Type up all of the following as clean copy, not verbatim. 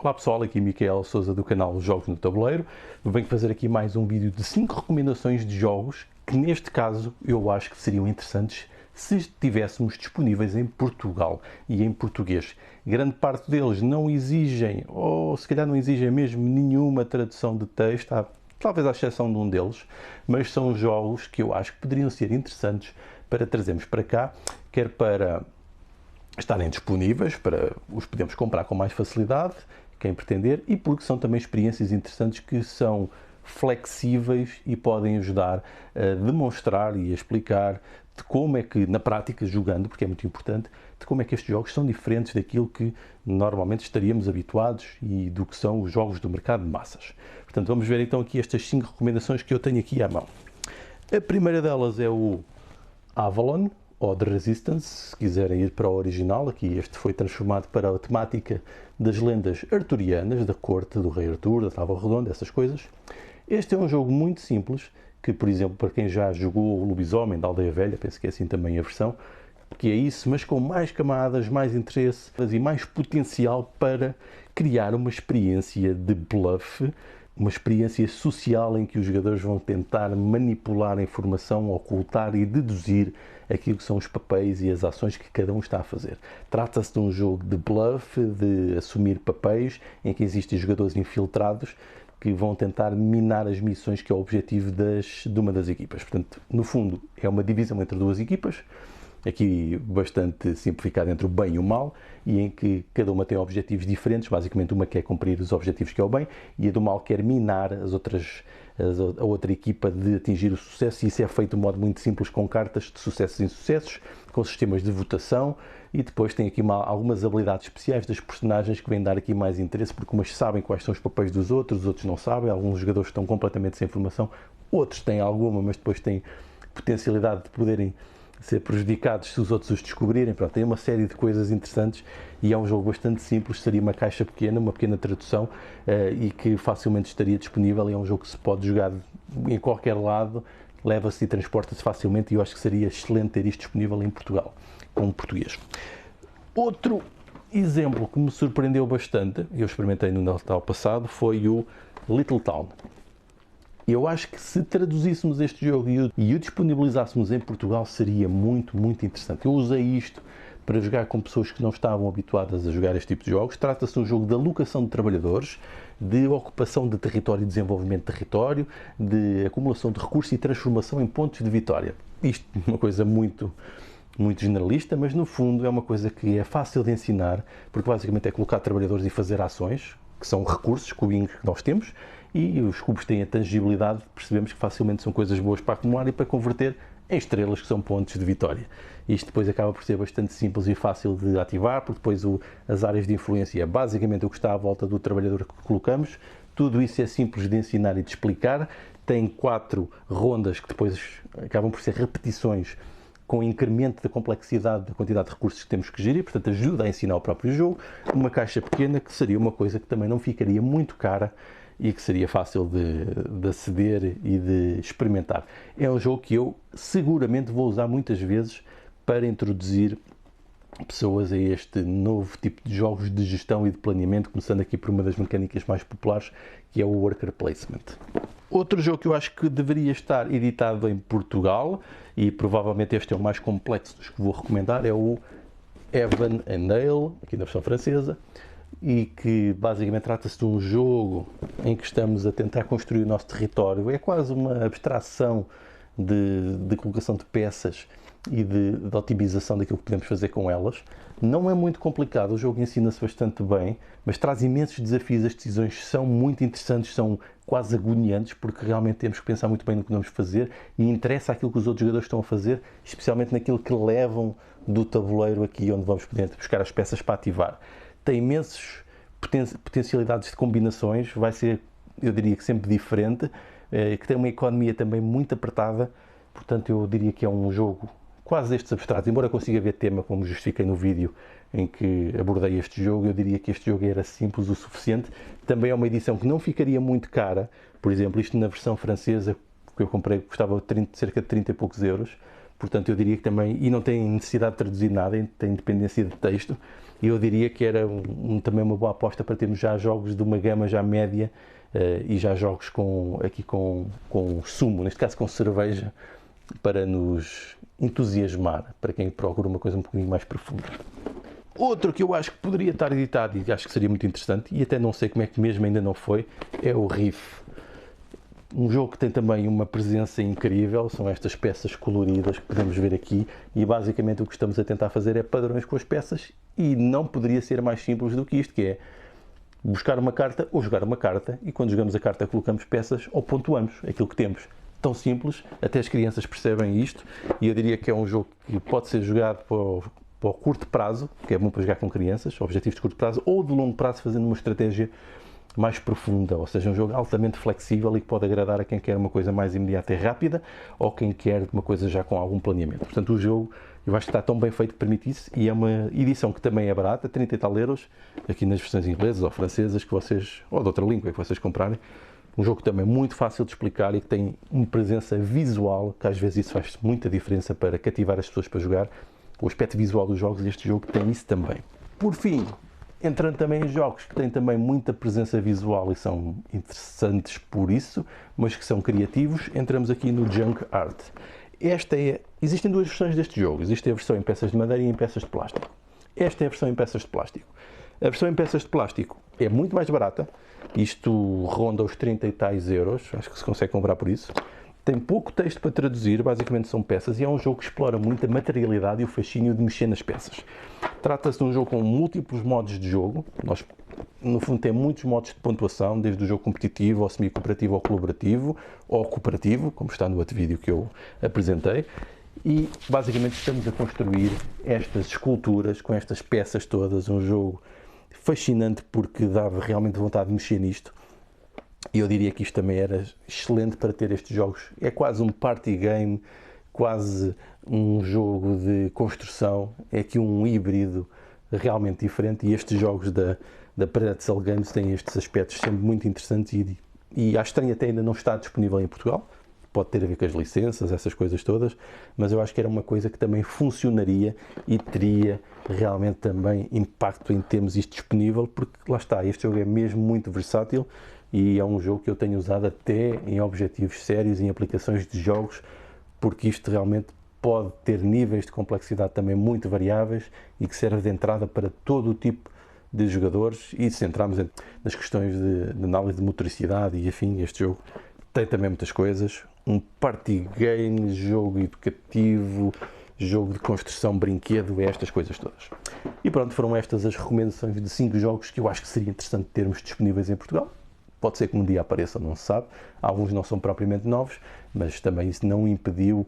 Olá pessoal, aqui Micael Sousa do canal Jogos no Tabuleiro. Venho fazer aqui mais um vídeo de 5 recomendações de jogos que neste caso eu acho que seriam interessantes se estivéssemos disponíveis em Portugal e em português. Grande parte deles não exigem, ou se calhar não exigem mesmo nenhuma tradução de texto, talvez à exceção de um deles, mas são jogos que eu acho que poderiam ser interessantes para trazermos para cá, quer para estarem disponíveis, para os podermos comprar com mais facilidade, quem pretender, e porque são também experiências interessantes que são flexíveis e podem ajudar a demonstrar e a explicar de como é que, na prática, jogando, porque é muito importante, de como é que estes jogos são diferentes daquilo que normalmente estaríamos habituados e do que são os jogos do mercado de massas. Portanto, vamos ver então aqui estas 5 recomendações que eu tenho aqui à mão. A primeira delas é o Avalon, ou The Resistance, se quiserem ir para o original. Aqui este foi transformado para a temática das lendas arturianas, da corte do rei Artur, da Tábua Redonda, essas coisas. Este é um jogo muito simples, que, por exemplo, para quem já jogou o Lobisomem da Aldeia Velha, penso que é assim também a versão, que é isso, mas com mais camadas, mais interesse e mais potencial para criar uma experiência de bluff, uma experiência social em que os jogadores vão tentar manipular a informação, ocultar e deduzir aquilo que são os papéis e as ações que cada um está a fazer. Trata-se de um jogo de bluff, de assumir papéis, em que existem jogadores infiltrados que vão tentar minar as missões que é o objetivo de uma das equipas. Portanto, no fundo, é uma divisão entre duas equipas, aqui bastante simplificado entre o bem e o mal, e em que cada uma tem objetivos diferentes. Basicamente, uma quer cumprir os objetivos que é o bem e a do mal quer minar a outra equipa de atingir o sucesso, e isso é feito de um modo muito simples, com cartas de sucessos e insucessos, com sistemas de votação, e depois tem aqui algumas habilidades especiais das personagens que vêm dar aqui mais interesse, porque umas sabem quais são os papéis dos outros, os outros não sabem, alguns jogadores estão completamente sem informação, outros têm alguma, mas depois têm potencialidade de poderem ser prejudicados se os outros os descobrirem. Pronto, tem uma série de coisas interessantes e é um jogo bastante simples, seria uma caixa pequena, uma pequena tradução e que facilmente estaria disponível, e é um jogo que se pode jogar em qualquer lado, leva-se e transporta-se facilmente, e eu acho que seria excelente ter isto disponível em Portugal, com português. Outro exemplo que me surpreendeu bastante, eu experimentei no Natal passado, foi o Little Town. Eu acho que se traduzíssemos este jogo e o disponibilizássemos em Portugal seria muito, muito interessante. Eu usei isto para jogar com pessoas que não estavam habituadas a jogar este tipo de jogos. Trata-se de um jogo de alocação de trabalhadores, de ocupação de território e desenvolvimento de território, de acumulação de recursos e transformação em pontos de vitória. Isto é uma coisa muito generalista, mas no fundo é uma coisa que é fácil de ensinar, porque basicamente é colocar trabalhadores e fazer ações, que são recursos, cubinhos que nós temos, e os cubos têm a tangibilidade, percebemos que facilmente são coisas boas para acumular e para converter em estrelas, que são pontos de vitória. Isto depois acaba por ser bastante simples e fácil de ativar, porque depois as áreas de influência é basicamente o que está à volta do trabalhador que colocamos. Tudo isso é simples de ensinar e de explicar. Tem 4 rondas que depois acabam por ser repetições, com incremento da complexidade da quantidade de recursos que temos que gerir, portanto ajuda a ensinar o próprio jogo. Uma caixa pequena, que seria uma coisa que também não ficaria muito cara e que seria fácil de aceder e de experimentar. É um jogo que eu seguramente vou usar muitas vezes para introduzir pessoas a este novo tipo de jogos de gestão e de planeamento, começando aqui por uma das mecânicas mais populares, que é o Worker Placement. Outro jogo que eu acho que deveria estar editado em Portugal, e provavelmente este é o mais complexo dos que vou recomendar, é o Heaven and Hell, aqui na versão francesa, e que basicamente trata-se de um jogo em que estamos a tentar construir o nosso território. É quase uma abstração de colocação de peças e de otimização daquilo que podemos fazer com elas. Não é muito complicado, o jogo ensina-se bastante bem, mas traz imensos desafios. As decisões são muito interessantes, são quase agoniantes, porque realmente temos que pensar muito bem no que vamos fazer e interessa aquilo que os outros jogadores estão a fazer, especialmente naquilo que levam do tabuleiro aqui, onde vamos poder buscar as peças para ativar. Tem imensas potencialidades de combinações, vai ser, eu diria que sempre diferente, que tem uma economia também muito apertada, portanto eu diria que é um jogo quase destes abstratos, embora eu consiga ver tema, como justifiquei no vídeo em que abordei este jogo, eu diria que este jogo era simples o suficiente. Também é uma edição que não ficaria muito cara, por exemplo, isto na versão francesa que eu comprei custava cerca de 30 e poucos euros, portanto eu diria que também, e não tem necessidade de traduzir nada, tem independência de texto, e eu diria que era também uma boa aposta para termos já jogos de uma gama já média e já jogos com sumo, neste caso com cerveja, para nos entusiasmar, para quem procura uma coisa um bocadinho mais profunda. Outro que eu acho que poderia estar editado e acho que seria muito interessante, e até não sei como é que mesmo ainda não foi, é o Riff. Um jogo que tem também uma presença incrível, são estas peças coloridas que podemos ver aqui, e basicamente o que estamos a tentar fazer é padrões com as peças, e não poderia ser mais simples do que isto, que é buscar uma carta ou jogar uma carta, e quando jogamos a carta colocamos peças ou pontuamos aquilo que temos. Tão simples, até as crianças percebem isto, e eu diria que é um jogo que pode ser jogado para o curto prazo, que é bom para jogar com crianças, objetivos de curto prazo, ou de longo prazo fazendo uma estratégia mais profunda, ou seja, um jogo altamente flexível e que pode agradar a quem quer uma coisa mais imediata e rápida, ou quem quer uma coisa já com algum planeamento. Portanto, o jogo, eu acho que está tão bem feito que permite isso, e é uma edição que também é barata, 30 e tal euros, aqui nas versões inglesas ou francesas, que vocês, ou de outra língua que vocês comprarem. Um jogo também muito fácil de explicar e que tem uma presença visual, que às vezes isso faz muita diferença para cativar as pessoas para jogar. O aspecto visual dos jogos, este jogo tem isso também. Por fim, entrando também em jogos que têm também muita presença visual e são interessantes por isso, mas que são criativos, entramos aqui no Junk Art. Existem duas versões deste jogo. Existe a versão em peças de madeira e em peças de plástico. Esta é a versão em peças de plástico. A versão em peças de plástico é muito mais barata, isto ronda os 30 e tais euros, acho que se consegue comprar por isso. Tem pouco texto para traduzir, basicamente são peças, e é um jogo que explora muito a materialidade e o fascínio de mexer nas peças. Trata-se de um jogo com múltiplos modos de jogo, nós no fundo tem muitos modos de pontuação, desde o jogo competitivo, ao semi-cooperativo, ao colaborativo, ou cooperativo, como está no outro vídeo que eu apresentei. E basicamente estamos a construir estas esculturas com estas peças todas, um jogo fascinante porque dava realmente vontade de mexer nisto, e eu diria que isto também era excelente para ter estes jogos. É quase um party game, quase um jogo de construção, é aqui um híbrido realmente diferente, e estes jogos da Pretzel Games têm estes aspectos sempre muito interessantes, e acho estranho até ainda não estar disponível em Portugal. Pode ter a ver com as licenças, essas coisas todas, mas eu acho que era uma coisa que também funcionaria e teria realmente também impacto em termos isto disponível, porque lá está, este jogo é mesmo muito versátil e é um jogo que eu tenho usado até em objetivos sérios, em aplicações de jogos, porque isto realmente pode ter níveis de complexidade também muito variáveis e que serve de entrada para todo o tipo de jogadores. E se entrarmos nas questões de análise de motoricidade e afim, este jogo tem também muitas coisas. Um party game, jogo educativo, jogo de construção, brinquedo, estas coisas todas. E pronto, foram estas as recomendações de 5 jogos que eu acho que seria interessante termos disponíveis em Portugal. Pode ser que um dia apareça, não se sabe. Alguns não são propriamente novos, mas também isso não impediu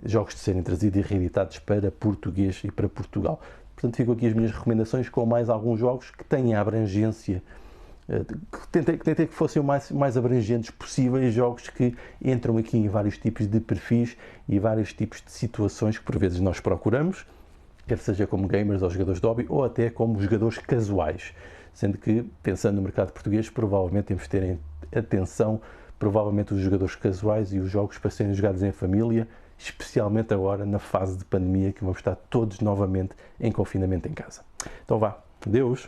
jogos de serem trazidos e reeditados para português e para Portugal. Portanto, ficam aqui as minhas recomendações com mais alguns jogos que têm a abrangência, que tentei que fossem o mais abrangentes possíveis, jogos que entram aqui em vários tipos de perfis e vários tipos de situações que por vezes nós procuramos, quer seja como gamers ou jogadores de hobby, ou até como jogadores casuais. Sendo que, pensando no mercado português, provavelmente temos de ter atenção, provavelmente os jogadores casuais e os jogos para serem jogados em família, especialmente agora na fase de pandemia, que vamos estar todos novamente em confinamento em casa. Então vá, adeus!